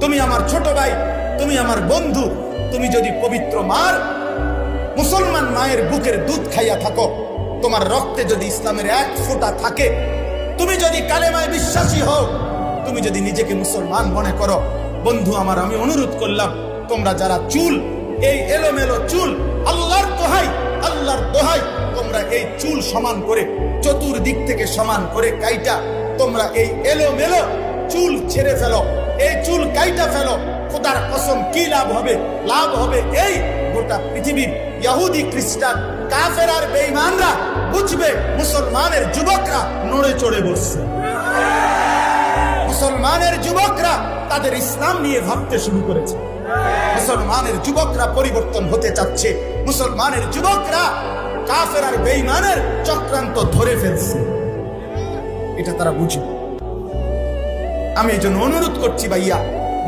তুমি আমার ছোট ভাই, তুমি আমার বন্ধু। তুমি যদি পবিত্র মার মুসলমান মায়ের বুকের দুধ খাইয়া থাকো, তোমার রক্তে যদি ইসলামের এক ফোঁটা থাকে, তুমি যদি কালেমায় বিশ্বাসী হও, তুমি যদি নিজেকে মুসলমান মনে করো, বন্ধু আমার, আমি অনুরোধ করলাম, তোমরা যারা চুল, এই এলোমেলো চুল, আল্লাহর দোহাই, আল্লাহর দোহাই, তোমরা এই চুল সমান করে, চতুর্দিক থেকে সমান করে কাইটা, তোমরা এই এলোমেলো চুল ছেড়ে ফেলো, এই চুল কাইটা ফেলো। খোদার কসম, কি লাভ হবে? লাভ হবে এই, গোটা পৃথিবীর ইহুদি, খ্রিস্টান, কাফের আর বেঈমানরা বুঝবে মুসলমানের যুবকরা নড়ে চড়ে বসছে। মুসলমানের যুবকরা তাদের ইসলাম নিয়ে ভাবতে শুরু করেছে। মুসলমানের যুবকরা পরিবর্তন হতে চাচ্ছে। মুসলমানের যুবকরা কাফের আর বেঈমানের চক্রান্ত ধরে ফেলছে, এটা তারা বুঝবে। আমি এই জন্য অনুরোধ করছি ভাইয়া,